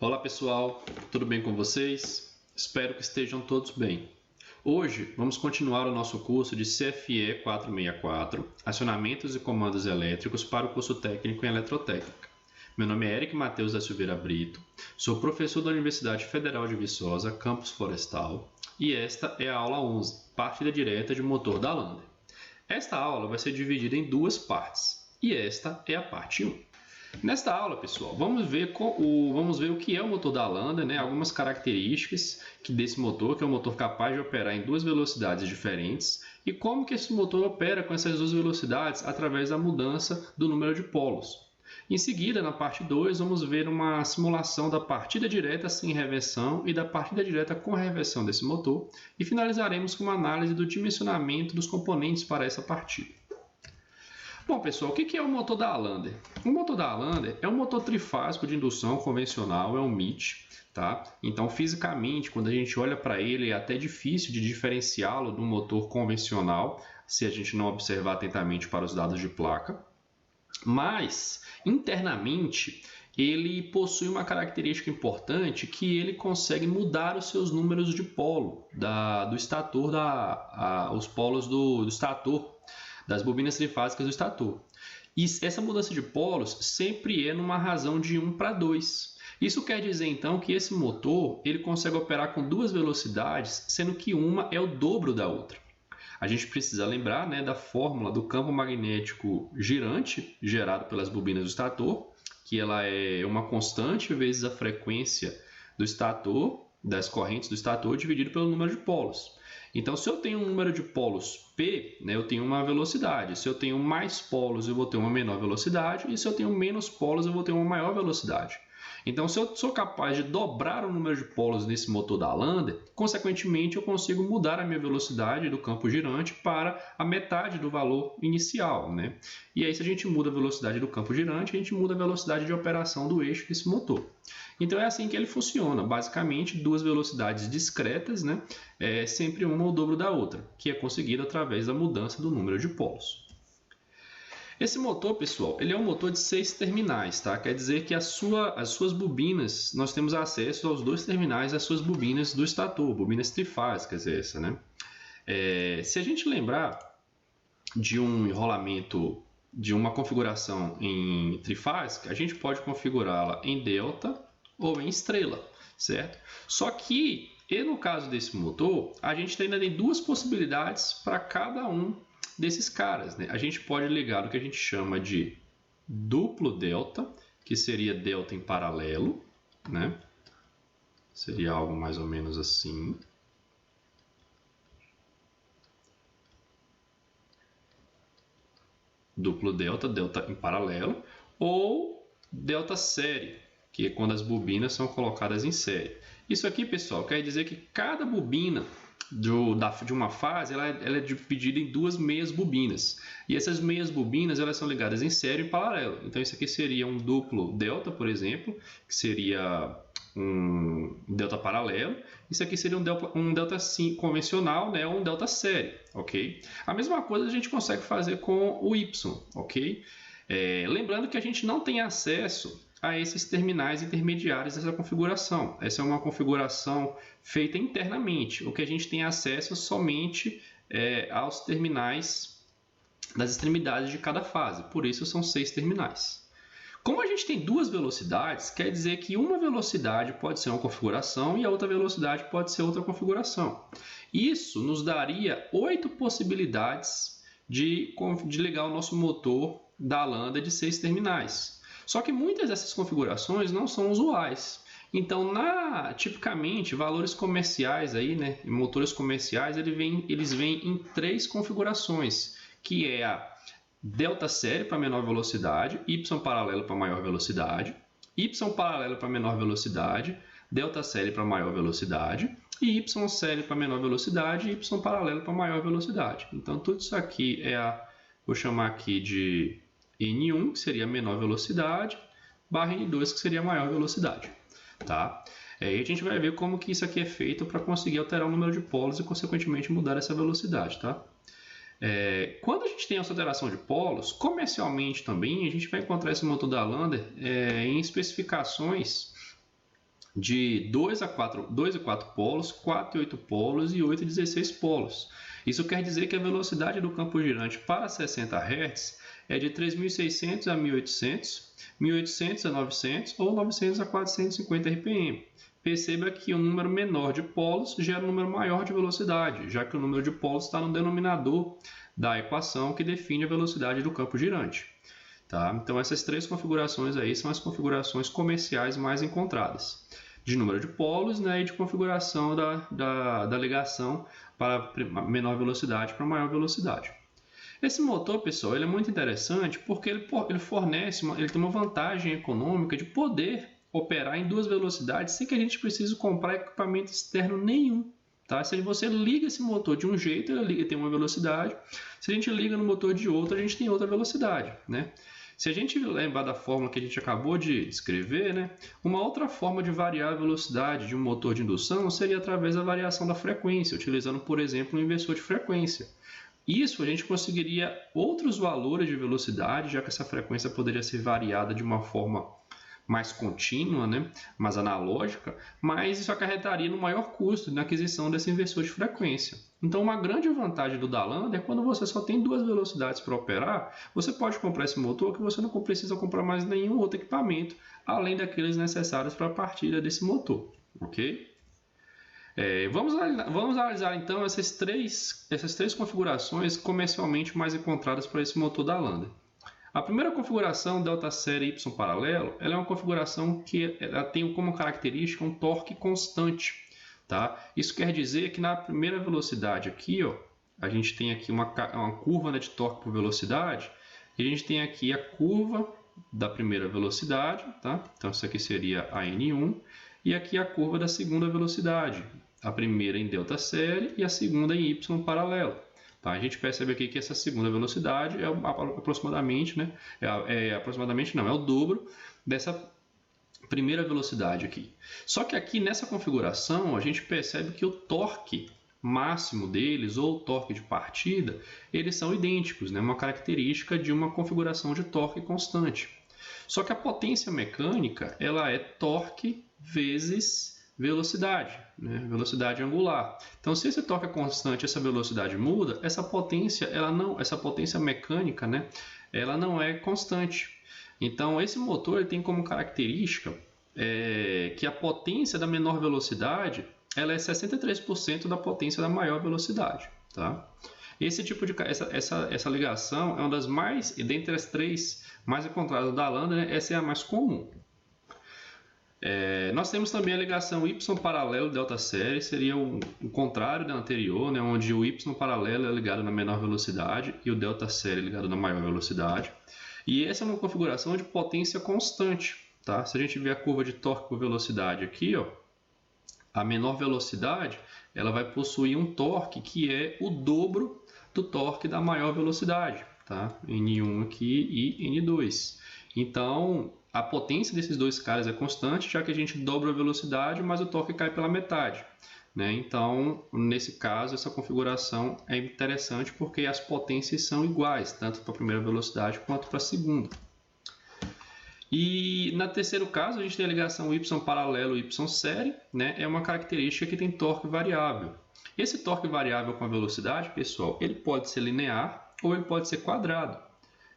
Olá pessoal, tudo bem com vocês? Espero que estejam todos bem. Hoje vamos continuar o nosso curso de CFE 464, Acionamentos e Comandos Elétricos para o curso técnico em Eletrotécnica. Meu nome é Eric Matheus da Silveira Brito, sou professor da Universidade Federal de Viçosa, Campus Florestal, e esta é a aula 11, partida direta de motor da Lander. Esta aula vai ser dividida em duas partes, e esta é a parte 1. Nesta aula, pessoal, vamos ver o que é o motor da Lander, né? Algumas características desse motor, que é um motor capaz de operar em duas velocidades diferentes, e como que esse motor opera com essas duas velocidades através da mudança do número de polos. Em seguida, na parte 2, vamos ver uma simulação da partida direta sem reversão e da partida direta com reversão desse motor, e finalizaremos com uma análise do dimensionamento dos componentes para essa partida. Bom, pessoal, o que é o motor da Lander? O motor da Lander é um motor trifásico de indução convencional, é um MIT, tá? Então, fisicamente, quando a gente olha para ele, é até difícil de diferenciá-lo do motor convencional, se a gente não observar atentamente para os dados de placa. Mas, internamente, ele possui uma característica importante que ele consegue mudar os seus números de polo do estator, os polos do estator, das bobinas trifásicas do estator. E essa mudança de polos sempre é numa razão de 1 para 2. Isso quer dizer, então, que esse motor ele consegue operar com duas velocidades, sendo que uma é o dobro da outra. A gente precisa lembrar, né, da fórmula do campo magnético girante gerado pelas bobinas do estator, que ela é uma constante vezes a frequência do estator, das correntes do estator, dividido pelo número de polos. Então, se eu tenho um número de polos P, né, eu tenho uma velocidade. Se eu tenho mais polos, eu vou ter uma menor velocidade. E se eu tenho menos polos, eu vou ter uma maior velocidade. Então, se eu sou capaz de dobrar o número de polos nesse motor da Lander, consequentemente, eu consigo mudar a minha velocidade do campo girante para a metade do valor inicial, né? E aí, se a gente muda a velocidade do campo girante, a gente muda a velocidade de operação do eixo desse motor. Então, é assim que ele funciona. Basicamente, duas velocidades discretas, né? Sempre uma o dobro da outra, que é conseguido através da mudança do número de polos. Esse motor, pessoal, ele é um motor de 6 terminais, tá? Quer dizer que as suas bobinas, nós temos acesso aos 2 terminais das suas bobinas do estator, bobinas trifásicas essa, né? Se a gente lembrar de um enrolamento, de uma configuração em trifásica, a gente pode configurá-la em delta ou em estrela, certo? Só que, no caso desse motor, a gente ainda tem duas possibilidades para cada um desses caras, né? A gente pode ligar o que a gente chama de duplo delta, que seria delta em paralelo, né? Seria algo mais ou menos assim. Duplo delta, delta em paralelo, ou delta série, que é quando as bobinas são colocadas em série. Isso aqui, pessoal, quer dizer que cada bobina de uma fase ela é dividida em duas meias bobinas. E essas meias bobinas elas são ligadas em série e paralelo. Então, isso aqui seria um duplo delta, por exemplo, que seria um delta paralelo. Isso aqui seria um delta convencional, né, ou um delta série, ok? A mesma coisa a gente consegue fazer com o Y, ok? Lembrando que a gente não tem acesso a esses terminais intermediários dessa configuração. Essa é uma configuração feita internamente. O que a gente tem acesso somente aos terminais das extremidades de cada fase. Por isso são 6 terminais. Como a gente tem duas velocidades, quer dizer que uma velocidade pode ser uma configuração e a outra velocidade pode ser outra configuração. Isso nos daria 8 possibilidades de ligar o nosso motor da Lander de 6 terminais. Só que muitas dessas configurações não são usuais. Então, tipicamente, valores comerciais, aí, né, motores comerciais, eles vêm em 3 configurações, que é a delta série para menor velocidade, Y paralelo para maior velocidade, Y paralelo para menor velocidade, delta série para maior velocidade, e Y série para menor velocidade e Y paralelo para maior velocidade. Então, tudo isso aqui vou chamar aqui de N1, que seria a menor velocidade, barra N2, que seria a maior velocidade. Tá? E a gente vai ver como que isso aqui é feito para conseguir alterar o número de polos e, consequentemente, mudar essa velocidade. Tá? Quando a gente tem essa alteração de polos, comercialmente também, a gente vai encontrar esse motor da Lander em especificações de 2 e 4 polos, 4 e 8 polos e 8 e 16 polos. Isso quer dizer que a velocidade do campo girante para 60 Hz é de 3.600 a 1.800, 1.800 a 900 ou 900 a 450 RPM. Perceba que um número menor de polos gera um número maior de velocidade, já que o número de polos está no denominador da equação que define a velocidade do campo girante. Tá? Então, essas três configurações aí são as configurações comerciais mais encontradas, de número de polos, né, e de configuração da ligação para menor velocidade para maior velocidade. Esse motor, pessoal, ele é muito interessante porque ele tem uma vantagem econômica de poder operar em duas velocidades sem que a gente precise comprar equipamento externo nenhum. Tá? Se você liga esse motor de um jeito, ele tem uma velocidade. Se a gente liga no motor de outro, a gente tem outra velocidade, né? Se a gente lembrar da fórmula que a gente acabou de descrever, né, uma outra forma de variar a velocidade de um motor de indução seria através da variação da frequência, utilizando, por exemplo, um inversor de frequência. Isso a gente conseguiria outros valores de velocidade, já que essa frequência poderia ser variada de uma forma mais contínua, né, mais analógica, mas isso acarretaria no maior custo na aquisição desse inversor de frequência. Então, uma grande vantagem do Dalander é quando você só tem duas velocidades para operar, você pode comprar esse motor que você não precisa comprar mais nenhum outro equipamento, além daqueles necessários para a partida desse motor, ok? Vamos analisar então essas três configurações comercialmente mais encontradas para esse motor Dalander. A primeira configuração, delta série Y paralelo, ela é uma configuração que ela tem como característica um torque constante. Tá? Isso quer dizer que na primeira velocidade aqui, ó, a gente tem aqui uma curva, né, de torque por velocidade, e a gente tem aqui a curva da primeira velocidade, tá? Então isso aqui seria a N1, e aqui a curva da segunda velocidade, a primeira em delta série e a segunda em Y paralelo. Tá? A gente percebe aqui que essa segunda velocidade é aproximadamente, né, é o dobro dessa primeira velocidade aqui. Só que aqui nessa configuração a gente percebe que o torque máximo deles ou o torque de partida, eles são idênticos, né? Uma característica de uma configuração de torque constante. Só que a potência mecânica ela é torque vezes velocidade, né? Velocidade angular. Então, se esse torque é constante, essa velocidade muda, essa potência mecânica, né? Ela não é constante. Então, esse motor ele tem como característica que a potência da menor velocidade ela é 63% da potência da maior velocidade. Tá? Essa ligação é uma das mais, dentre as três mais encontradas da Dalander, né, essa é a mais comum. Nós temos também a ligação Y paralelo delta série, seria o contrário da anterior, né, onde o Y paralelo é ligado na menor velocidade e o delta série é ligado na maior velocidade. E essa é uma configuração de potência constante. Tá? Se a gente ver a curva de torque por velocidade aqui, ó, a menor velocidade ela vai possuir um torque que é o dobro do torque da maior velocidade. Tá? N1 aqui e N2. Então, a potência desses dois caras é constante, já que a gente dobra a velocidade, mas o torque cai pela metade. Né? Então, nesse caso, essa configuração é interessante porque as potências são iguais, tanto para a primeira velocidade quanto para a segunda. E no terceiro caso, a gente tem a ligação Y paralelo Y série, né? É uma característica que tem torque variável. Esse torque variável com a velocidade, pessoal, ele pode ser linear ou ele pode ser quadrado.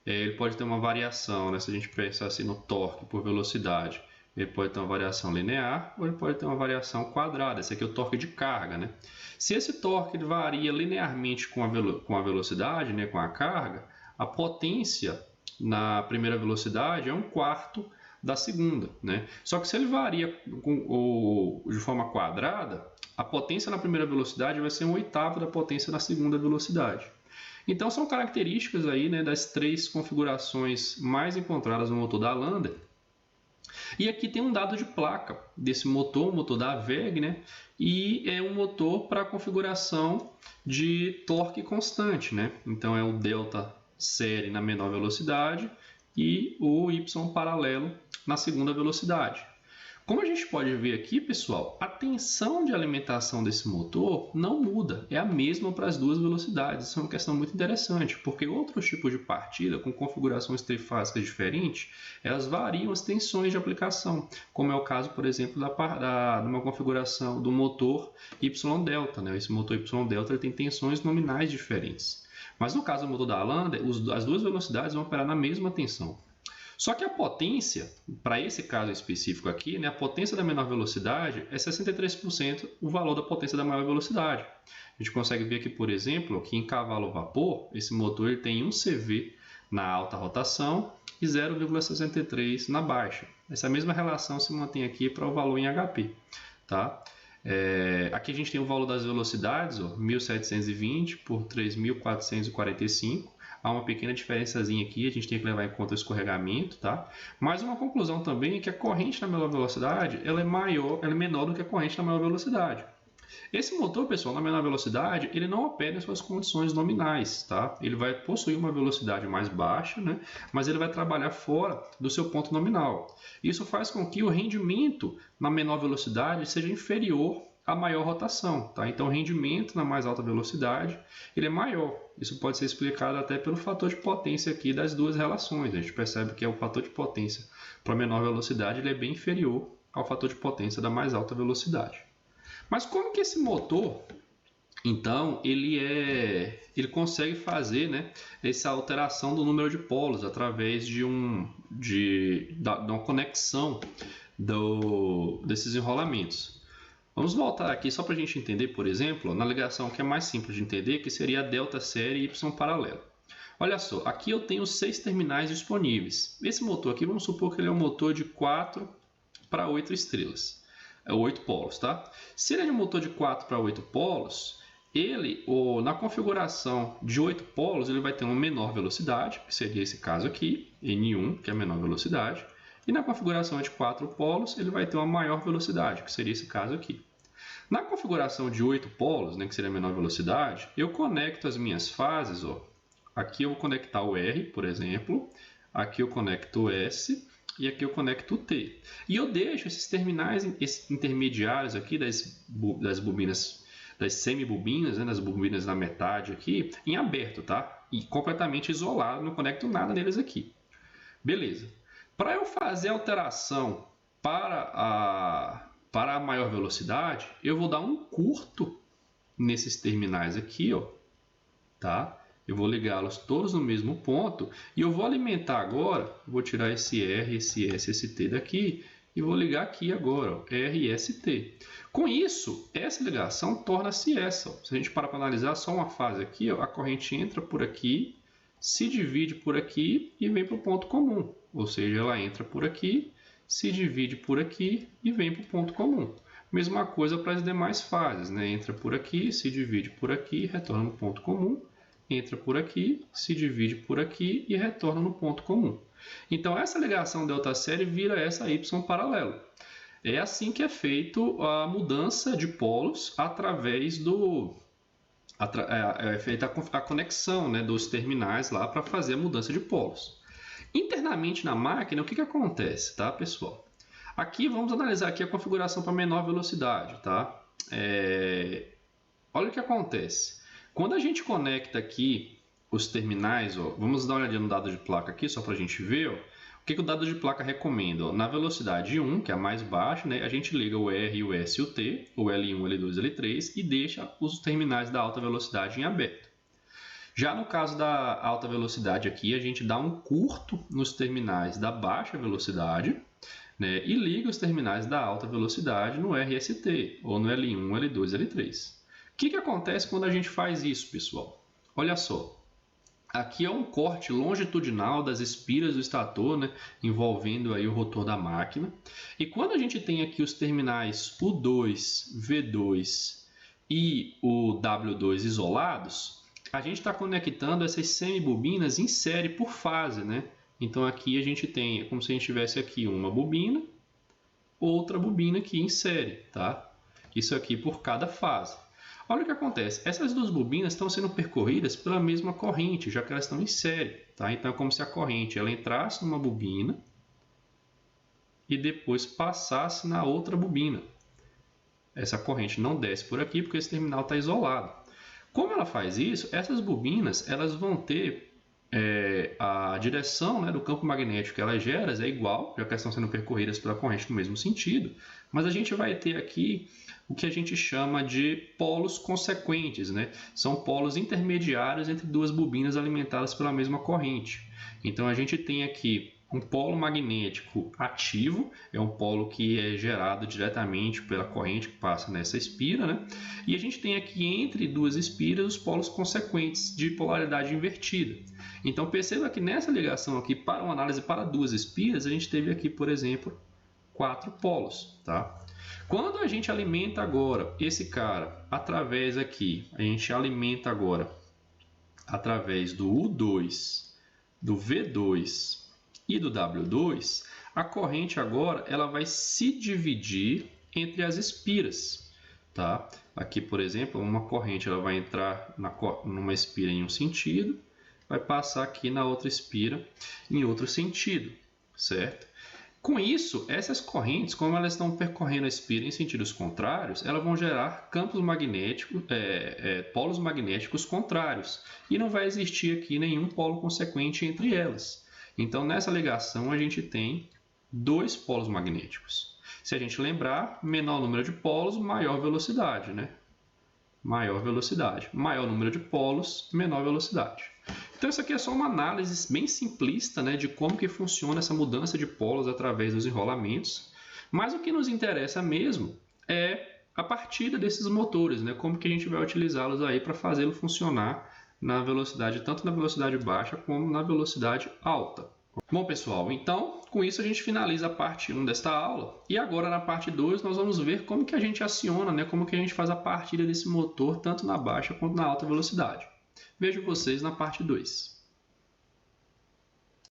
Ele pode ter uma variação, né? Se a gente pensar assim no torque por velocidade, ele pode ter uma variação linear ou ele pode ter uma variação quadrada. Esse aqui é o torque de carga, né? Se esse torque varia linearmente com a velocidade, né? Com a carga, a potência na primeira velocidade é 1/4 da segunda, né? Só que se ele varia de forma quadrada, a potência na primeira velocidade vai ser 1/8 da potência na segunda velocidade. Então são características aí, né, das três configurações mais encontradas no motor Dalander. E aqui tem um dado de placa desse motor, o motor da AWEG, né? E é um motor para configuração de torque constante, né? Então é o delta série na menor velocidade e o Y paralelo na segunda velocidade. Como a gente pode ver aqui, pessoal, a tensão de alimentação desse motor não muda, é a mesma para as duas velocidades. Isso é uma questão muito interessante, porque outros tipos de partida com configurações trifásicas diferentes, elas variam as tensões de aplicação, como é o caso, por exemplo, de uma configuração do motor Y-delta. Né? Esse motor Y-delta ele tem tensões nominais diferentes. Mas no caso do motor da Lander, as duas velocidades vão operar na mesma tensão. Só que a potência, para esse caso específico aqui, né, a potência da menor velocidade é 63% o valor da potência da maior velocidade. A gente consegue ver aqui, por exemplo, que em cavalo-vapor, esse motor ele tem 1 CV na alta rotação e 0,63 na baixa. Essa mesma relação se mantém aqui para o valor em HP. Tá? Aqui a gente tem o valor das velocidades, ó, 1.720 por 3.445. Há uma pequena diferençazinha aqui, a gente tem que levar em conta o escorregamento, tá? Mas uma conclusão também é que a corrente na menor velocidade ela é menor do que a corrente na maior velocidade. Esse motor, pessoal, na menor velocidade, ele não opera em suas condições nominais, tá? Ele vai possuir uma velocidade mais baixa, né? Mas ele vai trabalhar fora do seu ponto nominal. Isso faz com que o rendimento na menor velocidade seja inferior a maior rotação, tá? Então o rendimento na mais alta velocidade ele é maior. Isso pode ser explicado até pelo fator de potência aqui das duas relações. A gente percebe que o fator de potência para a menor velocidade ele é bem inferior ao fator de potência da mais alta velocidade. Mas como que esse motor, então, ele consegue fazer, né, essa alteração do número de polos através de uma conexão desses enrolamentos? Vamos voltar aqui só para a gente entender, por exemplo, na ligação que é mais simples de entender, que seria a delta série Y paralelo. Olha só, aqui eu tenho 6 terminais disponíveis. Esse motor aqui, vamos supor que ele é um motor de 4 para 8 estrelas. 8 polos, tá? Se ele é um motor de 4 para 8 polos, na configuração de 8 polos, ele vai ter uma menor velocidade, que seria esse caso aqui, N1, que é a menor velocidade. E na configuração de 4 polos, ele vai ter uma maior velocidade, que seria esse caso aqui. Na configuração de 8 polos, né, que seria a menor velocidade, eu conecto as minhas fases. Ó. Aqui eu vou conectar o R, por exemplo. Aqui eu conecto o S e aqui eu conecto o T. E eu deixo esses terminais intermediários aqui das bobinas, das semibobinas, né, das bobinas na metade aqui, em aberto, tá? E completamente isolado, não conecto nada neles aqui. Beleza. Para eu fazer a alteração para a maior velocidade, eu vou dar um curto nesses terminais aqui, ó, tá? Eu vou ligá-los todos no mesmo ponto e eu vou alimentar agora, vou tirar esse R, esse S, esse T daqui e vou ligar aqui agora, ó, R e S, T. Com isso, essa ligação torna-se essa. Ó. Se a gente parar para analisar só uma fase aqui, ó, a corrente entra por aqui, se divide por aqui e vem para o ponto comum. Ou seja, ela entra por aqui, se divide por aqui e vem para o ponto comum. Mesma coisa para as demais fases, né? Entra por aqui, se divide por aqui, retorna no ponto comum. Entra por aqui, se divide por aqui e retorna no ponto comum. Então, essa ligação delta série vira essa Y paralelo. É assim que é feito a mudança de polos através é feita a conexão, né, dos terminais lá para fazer a mudança de polos. Internamente na máquina, o que acontece, tá, pessoal? Aqui vamos analisar aqui a configuração para menor velocidade, tá? Olha o que acontece. Quando a gente conecta aqui os terminais, ó, vamos dar uma olhadinha no dado de placa aqui, só para a gente ver, ó, o que o dado de placa recomenda? Ó, na velocidade 1, que é a mais baixa, né, a gente liga o R, o S e o T, o L1, L2, L3, e deixa os terminais da alta velocidade em aberto. Já no caso da alta velocidade aqui, a gente dá um curto nos terminais da baixa velocidade, né, e liga os terminais da alta velocidade no RST, ou no L1, L2, L3. O que acontece quando a gente faz isso, pessoal? Olha só, aqui é um corte longitudinal das espiras do estator, né, envolvendo aí o rotor da máquina. E quando a gente tem aqui os terminais U2, V2 e o W2 isolados, a gente está conectando essas semibobinas em série por fase, né? Então aqui a gente tem, é como se a gente tivesse aqui uma bobina, outra bobina aqui em série, tá? Isso aqui por cada fase. Olha o que acontece, essas duas bobinas estão sendo percorridas pela mesma corrente, já que elas estão em série, tá? Então é como se a corrente ela entrasse numa bobina, e depois passasse na outra bobina. Essa corrente não desce por aqui porque esse terminal está isolado. Como ela faz isso? Essas bobinas elas vão ter a direção, né, do campo magnético que elas geram é igual, já que elas estão sendo percorridas pela corrente no mesmo sentido, mas a gente vai ter aqui o que a gente chama de polos consequentes, né? São polos intermediários entre duas bobinas alimentadas pela mesma corrente. Então a gente tem aqui um polo magnético ativo, é um polo que é gerado diretamente pela corrente que passa nessa espira, né? E a gente tem aqui entre duas espiras os polos consequentes de polaridade invertida. Então perceba que nessa ligação aqui, para uma análise para duas espiras, a gente teve aqui, por exemplo, 4 polos, tá? Quando a gente alimenta agora esse cara através aqui, a gente alimenta agora através do U2, do V2 e do W2, a corrente agora ela vai se dividir entre as espiras, tá? Aqui, por exemplo, uma corrente ela vai entrar numa espira em um sentido, vai passar aqui na outra espira em outro sentido, certo? Com isso, essas correntes, como elas estão percorrendo a espira em sentidos contrários, elas vão gerar campos magnéticos, polos magnéticos contrários, e não vai existir aqui nenhum polo consequente entre elas. Então, nessa ligação, a gente tem 2 polos magnéticos. Se a gente lembrar, menor número de polos, maior velocidade, né? Maior velocidade. Maior número de polos, menor velocidade. Então, isso aqui é só uma análise bem simplista, né, de como que funciona essa mudança de polos através dos enrolamentos. Mas o que nos interessa mesmo é a partida desses motores, né, como que a gente vai utilizá-los aí para fazê-lo funcionar na velocidade, tanto na velocidade baixa como na velocidade alta. Bom, pessoal, então, com isso a gente finaliza a parte 1 desta aula. E agora, na parte 2, nós vamos ver como que a gente aciona, né, como que a gente faz a partida desse motor, tanto na baixa quanto na alta velocidade. Vejo vocês na parte 2.